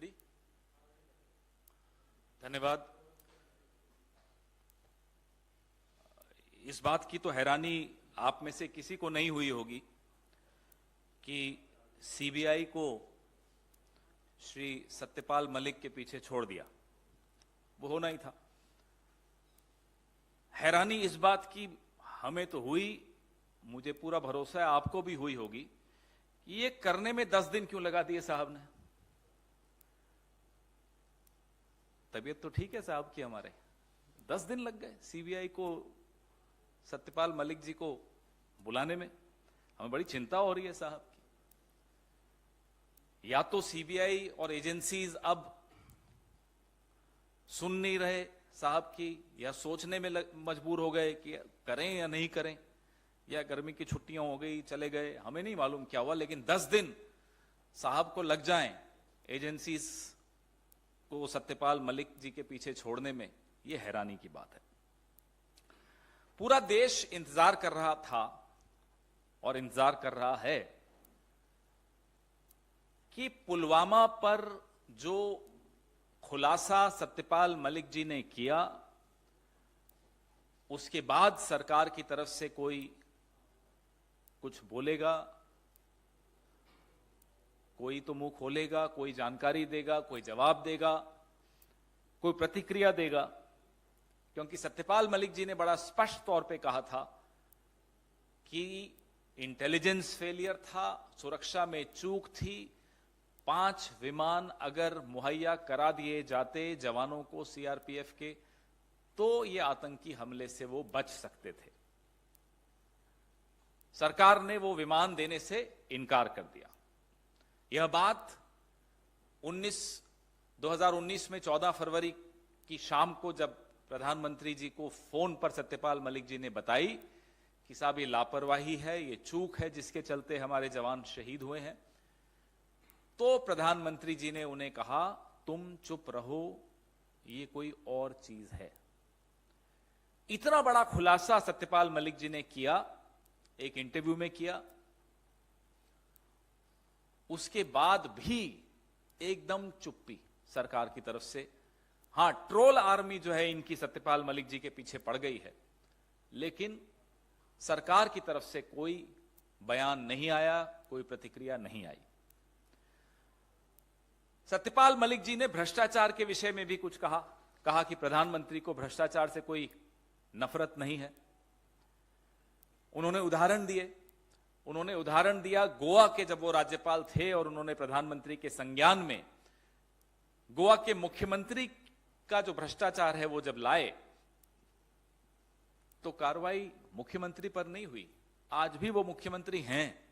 Ready? धन्यवाद। इस बात की तो हैरानी आप में से किसी को नहीं हुई होगी कि सीबीआई को श्री सत्यपाल मलिक के पीछे छोड़ दिया। वो होना ही था। हैरानी इस बात की हमें तो हुई, मुझे पूरा भरोसा है आपको भी हुई होगी, कि ये करने में 10 दिन क्यों लगा दिए साहब ने। तबीयत तो ठीक है साहब की, हमारे 10 दिन लग गए सीबीआई को सत्यपाल मलिक जी को बुलाने में। हमें बड़ी चिंता हो रही है साहब की। या तो सीबीआई और एजेंसीज अब सुन नहीं रहे साहब की, या सोचने में मजबूर हो गए कि करें या नहीं करें, या गर्मी की छुट्टियां हो गई चले गए, हमें नहीं मालूम क्या हुआ। लेकिन 10 दिन साहब को लग जाएं एजेंसीज को सत्यपाल मलिक जी के पीछे छोड़ने में, यह हैरानी की बात है। पूरा देश इंतजार कर रहा था और इंतजार कर रहा है कि पुलवामा पर जो खुलासा सत्यपाल मलिक जी ने किया, उसके बाद सरकार की तरफ से कोई कुछ बोलेगा, कोई तो मुंह खोलेगा, कोई जानकारी देगा, कोई जवाब देगा, कोई प्रतिक्रिया देगा। क्योंकि सत्यपाल मलिक जी ने बड़ा स्पष्ट तौर पे कहा था कि इंटेलिजेंस फेलियर था, सुरक्षा में चूक थी। 5 विमान अगर मुहैया करा दिए जाते जवानों को सीआरपीएफ के, तो ये आतंकी हमले से वो बच सकते थे। सरकार ने वो विमान देने से इनकार कर दिया। यह बात 2019 में 14 फरवरी की शाम को जब प्रधानमंत्री जी को फोन पर सत्यपाल मलिक जी ने बताई कि साहब ये लापरवाही है, ये चूक है जिसके चलते हमारे जवान शहीद हुए हैं, तो प्रधानमंत्री जी ने उन्हें कहा तुम चुप रहो, ये कोई और चीज है। इतना बड़ा खुलासा सत्यपाल मलिक जी ने किया, एक इंटरव्यू में किया। उसके बाद भी एकदम चुप्पी सरकार की तरफ से। हां, ट्रोल आर्मी जो है इनकी सत्यपाल मलिक जी के पीछे पड़ गई है, लेकिन सरकार की तरफ से कोई बयान नहीं आया, कोई प्रतिक्रिया नहीं आई। सत्यपाल मलिक जी ने भ्रष्टाचार के विषय में भी कुछ कहा कि प्रधानमंत्री को भ्रष्टाचार से कोई नफरत नहीं है। उन्होंने उदाहरण दिया गोवा के, जब वो राज्यपाल थे और उन्होंने प्रधानमंत्री के संज्ञान में गोवा के मुख्यमंत्री का जो भ्रष्टाचार है वो जब लाए, तो कार्रवाई मुख्यमंत्री पर नहीं हुई। आज भी वो मुख्यमंत्री हैं,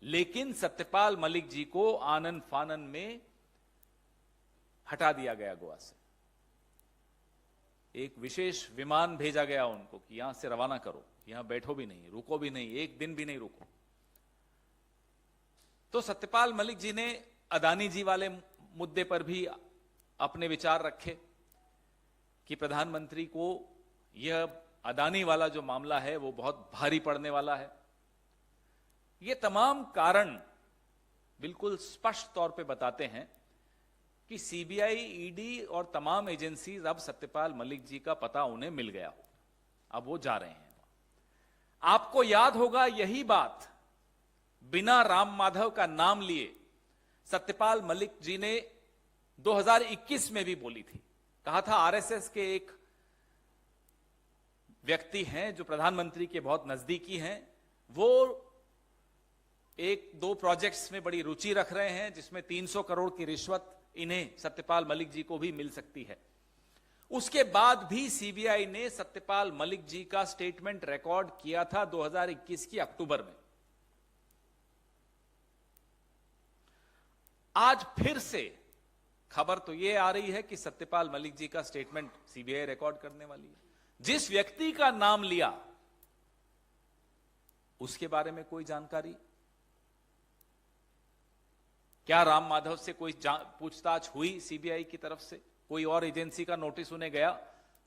लेकिन सत्यपाल मलिक जी को आनन फानन में हटा दिया गया गोवा से। एक विशेष विमान भेजा गया उनको कि यहां से रवाना करो, यहां बैठो भी नहीं, रुको भी नहीं, एक दिन भी नहीं रुको। तो सत्यपाल मलिक जी ने अदानी जी वाले मुद्दे पर भी अपने विचार रखे कि प्रधानमंत्री को यह अदानी वाला जो मामला है वो बहुत भारी पड़ने वाला है। ये तमाम कारण बिल्कुल स्पष्ट तौर पे बताते हैं कि सीबीआई, ईडी और तमाम एजेंसीज अब सत्यपाल मलिक जी का पता उन्हें मिल गया हो, अब वो जा रहे हैं। आपको याद होगा यही बात बिना राम माधव का नाम लिए सत्यपाल मलिक जी ने 2021 में भी बोली थी। कहा था आरएसएस के एक व्यक्ति हैं जो प्रधानमंत्री के बहुत नजदीकी हैं, वो 1-2 प्रोजेक्ट्स में बड़ी रुचि रख रहे हैं जिसमें 300 करोड़ की रिश्वत इन्हें सत्यपाल मलिक जी को भी मिल सकती है। उसके बाद भी सीबीआई ने सत्यपाल मलिक जी का स्टेटमेंट रिकॉर्ड किया था 2021 की अक्टूबर में। आज फिर से खबर तो यह आ रही है कि सत्यपाल मलिक जी का स्टेटमेंट सीबीआई रिकॉर्ड करने वाली है। जिस व्यक्ति का नाम लिया उसके बारे में कोई जानकारी? क्या राम माधव से कोई पूछताछ हुई सीबीआई की तरफ से? कोई और एजेंसी का नोटिस उन्हें गया?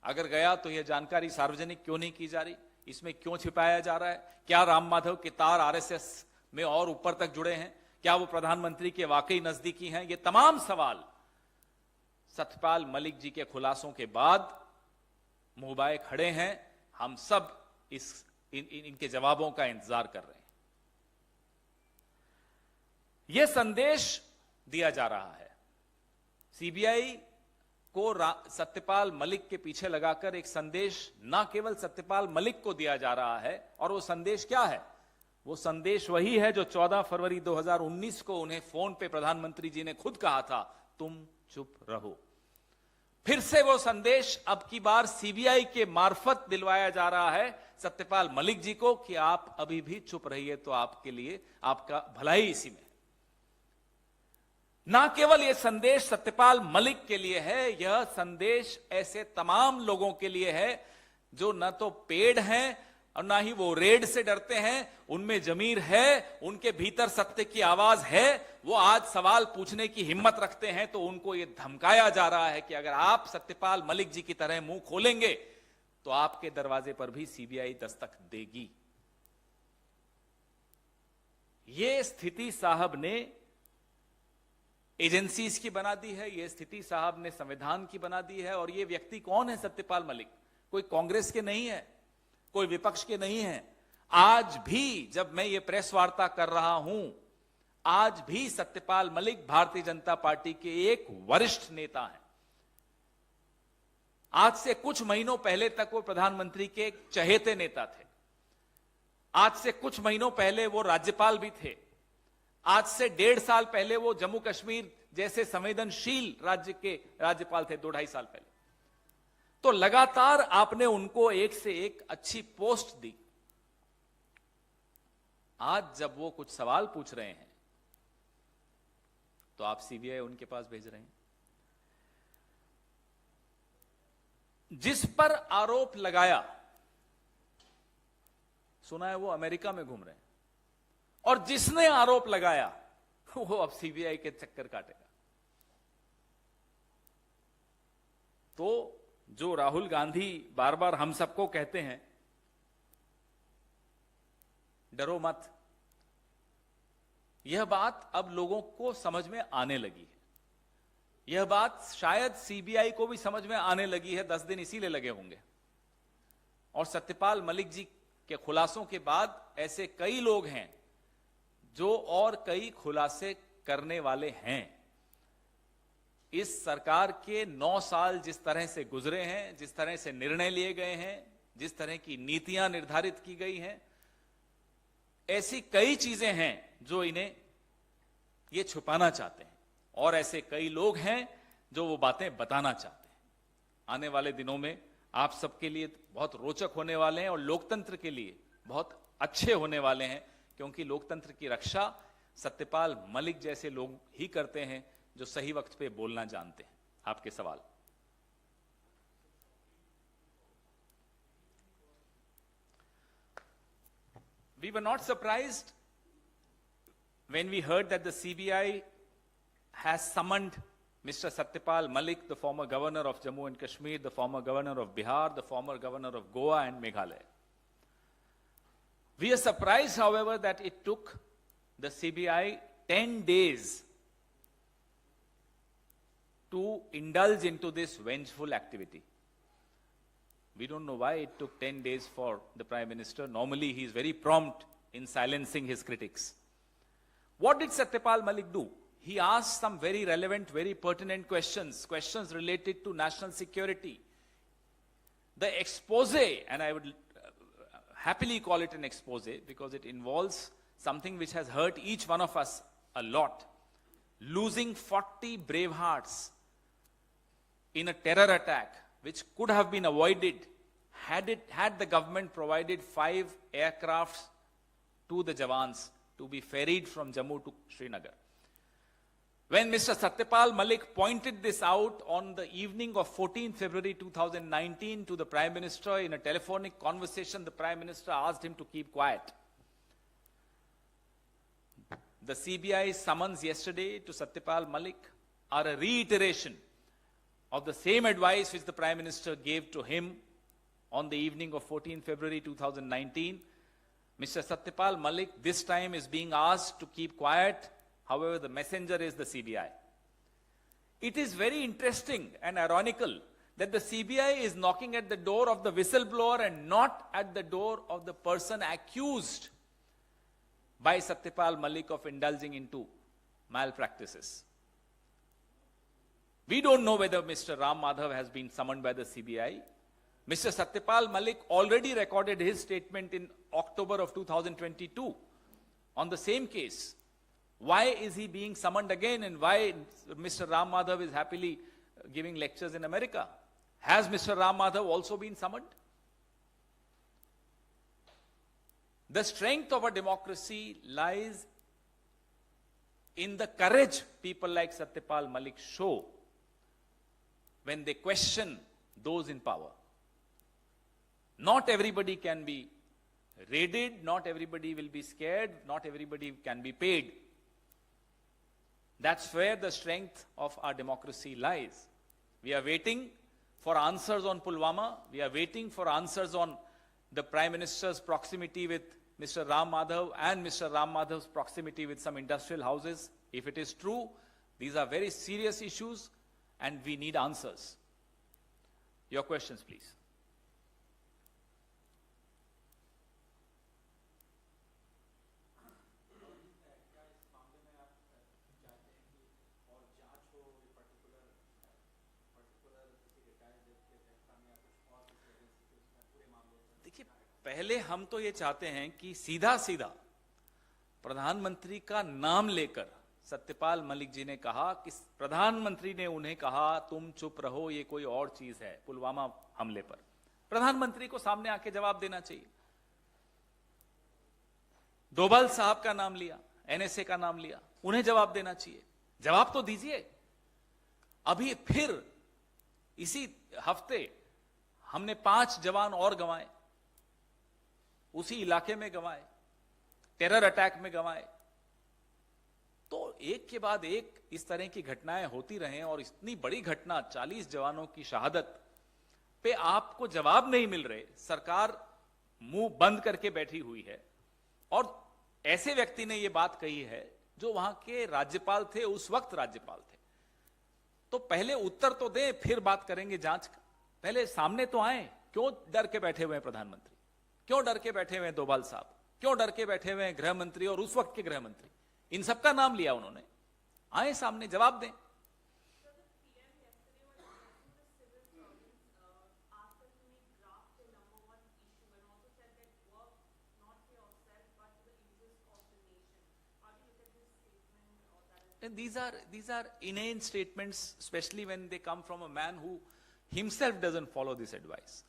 अगर गया तो यह जानकारी सार्वजनिक क्यों नहीं की जा रही? इसमें क्यों छिपाया जा रहा है? क्या राम माधव के तार आरएसएस में और ऊपर तक जुड़े हैं? क्या वो प्रधानमंत्री के वाकई नजदीकी हैं? ये तमाम सवाल सत्यपाल मलिक जी के खुलासों के बाद मुंह बाए खड़े हैं। हम सब इनके जवाबों का इंतजार कर रहे हैं। यह संदेश दिया जा रहा है, सीबीआई को सत्यपाल मलिक के पीछे लगाकर एक संदेश ना केवल सत्यपाल मलिक को दिया जा रहा है, और वो संदेश क्या है? वो संदेश वही है जो 14 फरवरी 2019 को उन्हें फोन पे प्रधानमंत्री जी ने खुद कहा था, तुम चुप रहो। फिर से वो संदेश अब की बार सीबीआई के मार्फत दिलवाया जा रहा है सत्यपाल मलिक जी को कि आप अभी भी चुप रहिए तो आपके लिए, आपका भलाई इसी में। ना केवल यह संदेश सत्यपाल मलिक के लिए है, यह संदेश ऐसे तमाम लोगों के लिए है जो न तो पेड़ हैं और ना ही वो रेड से डरते हैं, उनमें जमीर है, उनके भीतर सत्य की आवाज है, वो आज सवाल पूछने की हिम्मत रखते हैं। तो उनको ये धमकाया जा रहा है कि अगर आप सत्यपाल मलिक जी की तरह मुंह खोलेंगे तो आपके दरवाजे पर भी सीबीआई दस्तक देगी। ये स्थिति साहब ने एजेंसीज की बना दी है, ये स्थिति साहब ने संविधान की बना दी है। और ये व्यक्ति कौन है? सत्यपाल मलिक कोई कांग्रेस के नहीं है, कोई विपक्ष के नहीं है। आज भी जब मैं ये प्रेस वार्ता कर रहा हूं, आज भी सत्यपाल मलिक भारतीय जनता पार्टी के एक वरिष्ठ नेता हैं। आज से कुछ महीनों पहले तक वो प्रधानमंत्री के एक चहेते नेता थे। आज से कुछ महीनों पहले वो राज्यपाल भी थे। आज से 1.5 साल पहले वो जम्मू कश्मीर जैसे संवेदनशील राज्य के राज्यपाल थे, 2-2.5 साल पहले। तो लगातार आपने उनको एक से एक अच्छी पोस्ट दी। आज जब वो कुछ सवाल पूछ रहे हैं तो आप सीबीआई उनके पास भेज रहे हैं। जिस पर आरोप लगाया, सुना है वो अमेरिका में घूम रहे हैं, और जिसने आरोप लगाया वो अब सीबीआई के चक्कर काटेगा। तो जो राहुल गांधी बार बार हम सबको कहते हैं डरो मत, यह बात अब लोगों को समझ में आने लगी है। यह बात शायद सीबीआई को भी समझ में आने लगी है। 10 दिन इसीलिए लगे होंगे। और सत्यपाल मलिक जी के खुलासों के बाद ऐसे कई लोग हैं जो और कई खुलासे करने वाले हैं। इस सरकार के 9 साल जिस तरह से गुजरे हैं, जिस तरह से निर्णय लिए गए हैं, जिस तरह की नीतियां निर्धारित की गई हैं, ऐसी कई चीजें हैं जो इन्हें ये छुपाना चाहते हैं, और ऐसे कई लोग हैं जो वो बातें बताना चाहते हैं। आने वाले दिनों में आप सबके लिए बहुत रोचक होने वाले हैं और लोकतंत्र के लिए बहुत अच्छे होने वाले हैं, क्योंकि लोकतंत्र की रक्षा सत्यपाल मलिक जैसे लोग ही करते हैं जो सही वक्त पे बोलना जानते हैं। आपके सवाल। We were not surprised when we heard that the CBI has summoned Mr. Satyapal Malik, the former governor of Jammu and Kashmir, the former governor of Bihar, the former governor of Goa and Meghalaya. We are surprised, however, that it took the CBI 10 days to indulge into this vengeful activity. We don't know why it took 10 days for the Prime Minister. Normally, he is very prompt in silencing his critics. What did Satyapal Malik do? He asked some very relevant, very pertinent questions, questions related to national security. The expose, and I would happily call it an expose because it involves something which has hurt each one of us a lot. Losing 40 brave hearts in a terror attack, which could have been avoided had the government provided 5 aircrafts to the Jawans to be ferried from Jammu to Srinagar. When Mr. Satyapal Malik pointed this out on the evening of 14 February 2019 to the Prime Minister in a telephonic conversation, the Prime Minister asked him to keep quiet. The CBI summons yesterday to Satyapal Malik are a reiteration of the same advice which the Prime Minister gave to him on the evening of 14 February 2019. Mr. Satyapal Malik this time is being asked to keep quiet However, the messenger is the CBI. It is very interesting and ironical that the CBI is knocking at the door of the whistleblower and not at the door of the person accused by Satyapal Malik of indulging into malpractices. We don't know whether Mr. Ram Madhav has been summoned by the CBI. Mr. Satyapal Malik already recorded his statement in October of 2022 on the same case. Why is he being summoned again, and why Mr. Ram Madhav is happily giving lectures in America? Has Mr. Ram Madhav also been summoned? The strength of a democracy lies in the courage people like Satyapal Malik show when they question those in power. Not everybody can be raided, not everybody will be scared, not everybody can be paid. That's where the strength of our democracy lies. We are waiting for answers on Pulwama. We are waiting for answers on the Prime Minister's proximity with Mr. Ram Madhav and Mr. Ram Madhav's proximity with some industrial houses. If it is true, these are very serious issues and we need answers. Your questions, please. देखिए, पहले हम तो ये चाहते हैं कि सीधा सीधा प्रधानमंत्री का नाम लेकर सत्यपाल मलिक जी ने कहा कि प्रधानमंत्री ने उन्हें कहा तुम चुप रहो, ये कोई और चीज है पुलवामा हमले पर। प्रधानमंत्री को सामने आके जवाब देना चाहिए। डोभाल साहब का नाम लिया, एनएसए का नाम लिया, उन्हें जवाब देना चाहिए। जवाब तो दीजिए। अभी फिर इसी हफ्ते हमने 5 जवान और गंवाए, उसी इलाके में गंवाए, टेरर अटैक में गंवाए। तो एक के बाद एक इस तरह की घटनाएं होती रहें और इतनी बड़ी घटना 40 जवानों की शहादत पे आपको जवाब नहीं मिल रहे, सरकार मुंह बंद करके बैठी हुई है। और ऐसे व्यक्ति ने यह बात कही है जो वहां के राज्यपाल थे, उस वक्त राज्यपाल थे। तो पहले उत्तर तो दें, फिर बात करेंगे जांच का। पहले सामने तो आए। क्यों डर के बैठे हुए हैं प्रधानमंत्री? क्यों डर के बैठे हुए हैं डोभाल साहब? क्यों डर के बैठे हुए हैं गृह मंत्री और उस वक्त के गृह मंत्री? इन सबका नाम लिया उन्होंने। आए सामने, जवाब दें। And these are inane statements, especially when they come from a man who himself doesn't follow this advice.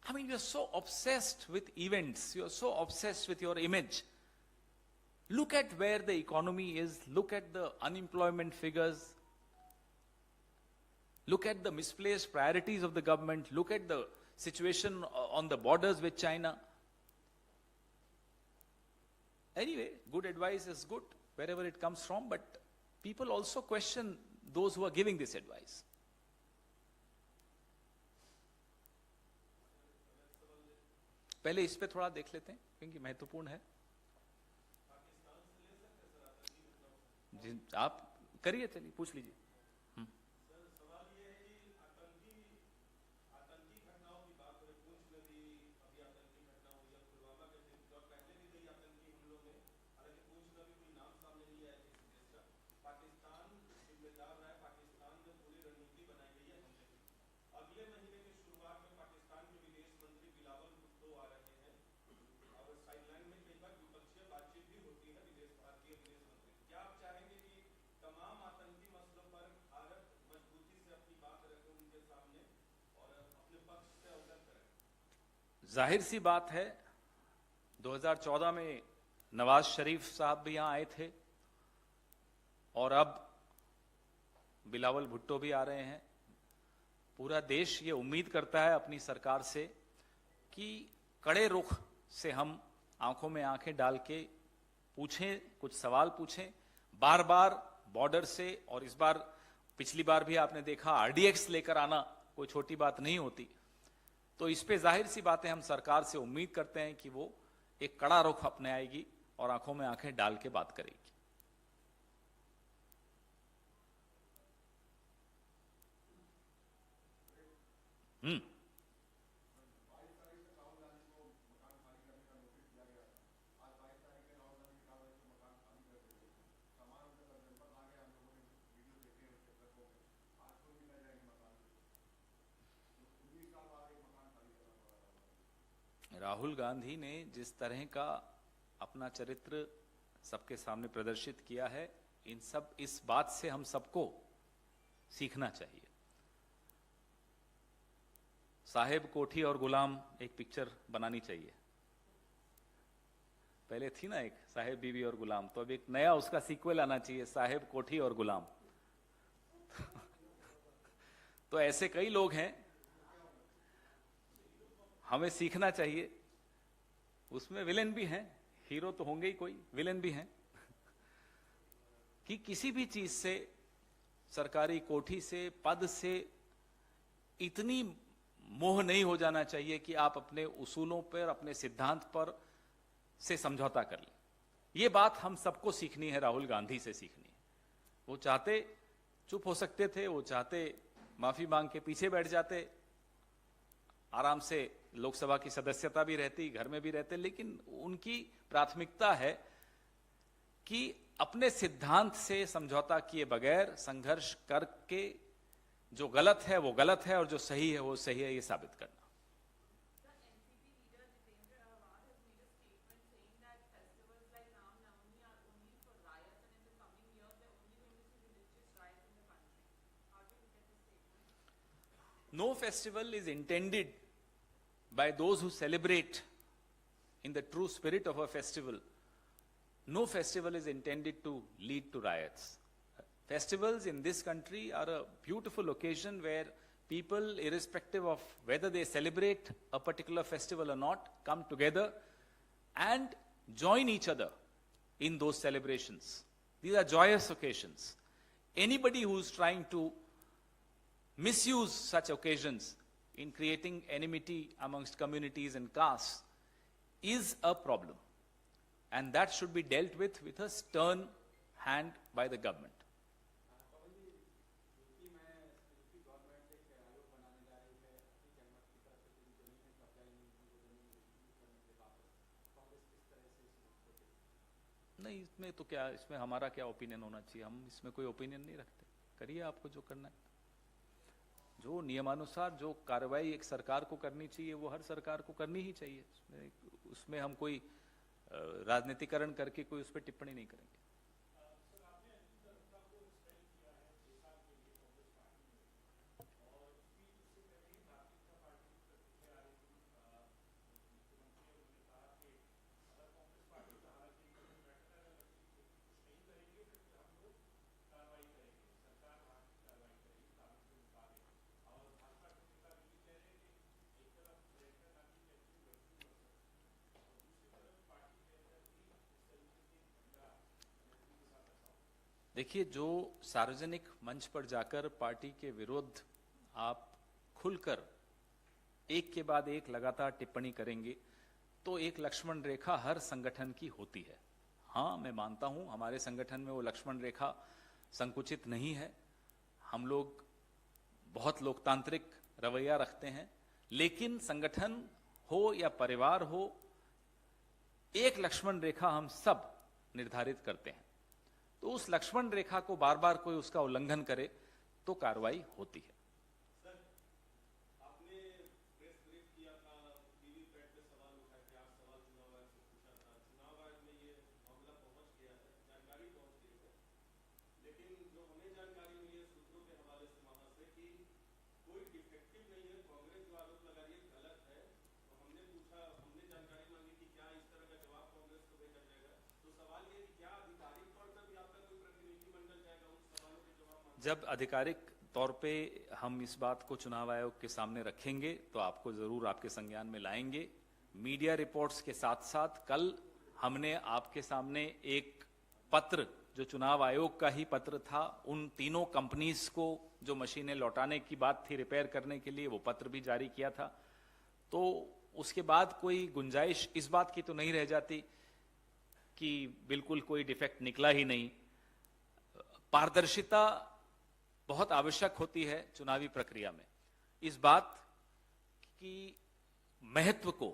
I mean, you're so obsessed with events, you're so obsessed with your image. Look at where the economy is, look at the unemployment figures, look at the misplaced priorities of the government, look at the situation on the borders with China. Anyway, good advice is good wherever it comes from, but people also question those who are giving this advice. पहले इस पे थोड़ा देख लेते हैं क्योंकि महत्वपूर्ण है। आप करिए, चलिए पूछ लीजिए। जाहिर सी बात है, 2014 में नवाज शरीफ साहब भी यहां आए थे और अब बिलावल भुट्टो भी आ रहे हैं। पूरा देश ये उम्मीद करता है अपनी सरकार से कि कड़े रुख से हम आंखों में आंखें डाल के पूछें, कुछ सवाल पूछें। बार बार बॉर्डर से, और इस बार पिछली बार भी आपने देखा आरडीएक्स लेकर आना कोई छोटी बात नहीं होती। तो इस पे जाहिर सी बात है, हम सरकार से उम्मीद करते हैं कि वो एक कड़ा रुख अपनाएगी और आंखों में आंखें डाल के बात करेगी। हम्म। राहुल गांधी ने जिस तरह का अपना चरित्र सबके सामने प्रदर्शित किया है, इस बात से हम सबको सीखना चाहिए। साहेब कोठी और गुलाम एक पिक्चर बनानी चाहिए। पहले थी ना एक साहेब बीवी और गुलाम, तो अब एक नया उसका सीक्वल आना चाहिए, साहेब कोठी और गुलाम। तो ऐसे कई लोग हैं, हमें सीखना चाहिए। उसमें विलेन भी हैं, हीरो तो होंगे ही, कोई विलेन भी हैं। कि किसी भी चीज से, सरकारी कोठी से, पद से इतनी मोह नहीं हो जाना चाहिए कि आप अपने उसूलों पर, अपने सिद्धांत पर से समझौता कर लें। ये बात हम सबको सीखनी है, राहुल गांधी से सीखनी है। वो चाहते चुप हो सकते थे, वो चाहते माफी मांग के पीछे बैठ जाते, आराम से लोकसभा की सदस्यता भी रहती, घर में भी रहते, लेकिन उनकी प्राथमिकता है कि अपने सिद्धांत से समझौता किए बगैर संघर्ष करके जो गलत है वो गलत है और जो सही है वो सही है, ये साबित करना। No festival is intended by those who celebrate in the true spirit of a festival. No festival is intended to lead to riots. Festivals in this country are a beautiful occasion where people, irrespective of whether they celebrate a particular festival or not, come together and join each other in those celebrations. These are joyous occasions. Anybody who's trying to misuse such occasions in creating enmity amongst communities and castes is a problem, and that should be dealt with a stern hand by the government. नहीं, इसमें तो क्या, इसमें हमारा क्या opinion होना चाहिए? हम इसमें कोई ओपिनियन नहीं रखते। करिए आपको जो करना है। जो नियमानुसार जो कार्रवाई एक सरकार को करनी चाहिए वो हर सरकार को करनी ही चाहिए। उसमें हम कोई राजनीतिकरण करके कोई उस पर टिप्पणी नहीं करेंगे। देखिए, जो सार्वजनिक मंच पर जाकर पार्टी के विरुद्ध आप खुलकर एक के बाद एक लगातार टिप्पणी करेंगे तो एक लक्ष्मण रेखा हर संगठन की होती है। हाँ, मैं मानता हूं हमारे संगठन में वो लक्ष्मण रेखा संकुचित नहीं है। हम लोग बहुत लोकतांत्रिक रवैया रखते हैं, लेकिन संगठन हो या परिवार हो, एक लक्ष्मण रेखा हम सब निर्धारित करते हैं। तो उस लक्ष्मण रेखा को बार बार कोई उसका उल्लंघन करे तो कार्रवाई होती है। सर, आपने प्रेस ब्रीफ किया था, टीवी पैड पे सवाल उठाए थे, आप सवाल चुनाव आयोग से पूछा था। चुनाव आयोग में ये मामला पहुंच गया है, जानकारी पहुंच गई है, लेकिन जो हमें जानकारी मिली है सूत्रों के हवाले से वहां से कि कोई डिफेक्टिव नहीं है। कांग्रेस जो आरोप लगा रही है गलत है। तो हमने पूछा, हमने जानकारी मांगी कि क्या इस तरह का जवाब कांग्रेस को भेजा जाएगा। तो सवाल ये कि क्या आधिकारिक तौर पर भी आपका कोई प्रतिनिधिमंडल जाएगा उन सवालों के जवाब मांगने? जब आधिकारिक तौर पे हम इस बात को चुनाव आयोग के सामने रखेंगे तो आपको जरूर आपके संज्ञान में लाएंगे। मीडिया रिपोर्ट्स के साथ साथ कल हमने आपके सामने एक पत्र, जो चुनाव आयोग का ही पत्र था, उन तीनों कंपनीज को जो मशीनें लौटाने की बात थी रिपेयर करने के लिए, वो पत्र भी जारी किया था। तो उसके बाद कोई गुंजाइश इस बात की तो नहीं रह जाती कि बिल्कुल कोई डिफेक्ट निकला ही नहीं। पारदर्शिता बहुत आवश्यक होती है चुनावी प्रक्रिया में। इस बात की महत्व को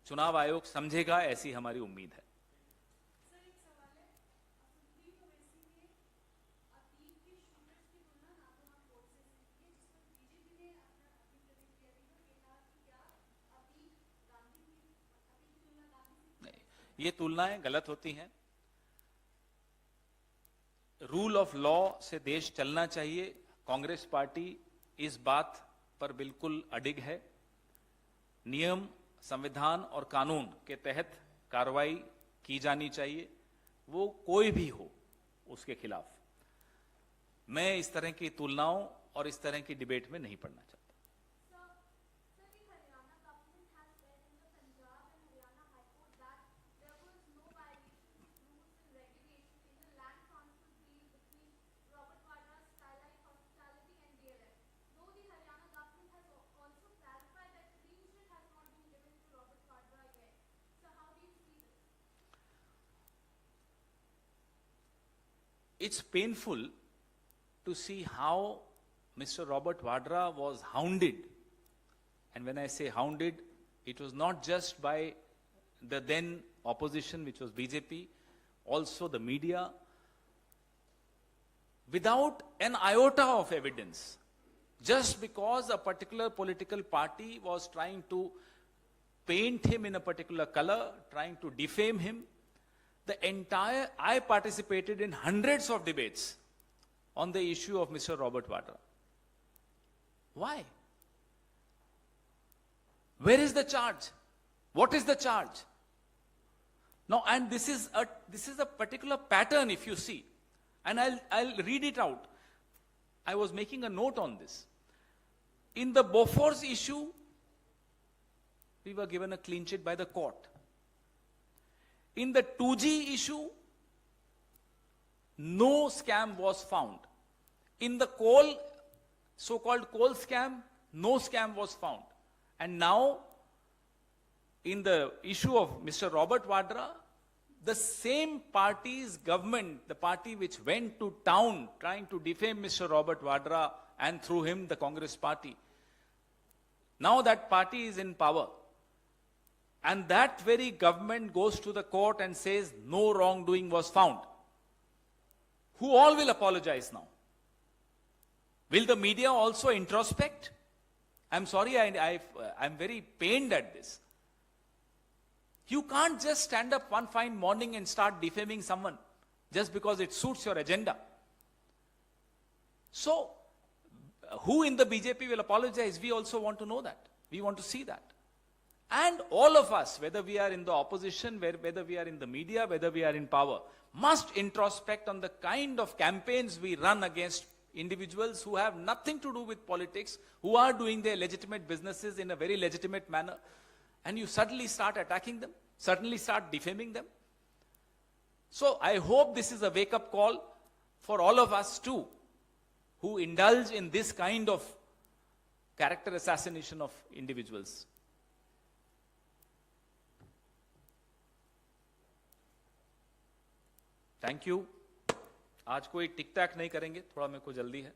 चुनाव आयोग समझेगा, ऐसी हमारी उम्मीद है। सर एक सवाल है, सुप्रीम ओवैसी ने अतीक के शूटर्स की तुलना नाथुराम गोडसे से की है, जिस पर बीजेपी ने अपनी प्रतिक्रिया दी है, कहा कि क्या अतीक की तुलना गांधी से नहीं, ये तुलनाएं गलत होती हैं। रूल ऑफ लॉ से देश चलना चाहिए। कांग्रेस पार्टी इस बात पर बिल्कुल अडिग है। नियम, संविधान और कानून के तहत कार्रवाई की जानी चाहिए, वो कोई भी हो उसके खिलाफ। मैं इस तरह की तुलनाओं और इस तरह की डिबेट में नहीं पड़ना चाहता। It's painful to see how Mr. Robert Vadra was hounded. And when I say hounded, it was not just by the then opposition, which was BJP, also the media, without an iota of evidence. Just because a particular political party was trying to paint him in a particular color, trying to defame him, I participated in hundreds of debates on the issue of Mr. Robert Vadra. Why? Where is the charge? What is the charge? Now, and this is a particular pattern, if you see, and I'll read it out. I was making a note on this. In the Bofors issue, we were given a clean sheet by the court. In the 2G issue, no scam was found. In the so-called coal scam, no scam was found. And now, in the issue of Mr. Robert Vadra, the same party's government, the party which went to town trying to defame Mr. Robert Vadra and through him the Congress party, now that party is in power. And that very government goes to the court and says no wrongdoing was found. Who all will apologize now? Will the media also introspect? I'm sorry, I'm very pained at this. You can't just stand up one fine morning and start defaming someone just because it suits your agenda. So, who in the BJP will apologize? We also want to know that. We want to see that. And all of us, whether we are in the opposition, whether we are in the media, whether we are in power, must introspect on the kind of campaigns we run against individuals who have nothing to do with politics, who are doing their legitimate businesses in a very legitimate manner, and you suddenly start attacking them, suddenly start defaming them. So I hope this is a wake-up call for all of us too, who indulge in this kind of character assassination of individuals. Thank you. आज कोई टिक टैक नहीं करेंगे, थोड़ा मेरे को जल्दी है।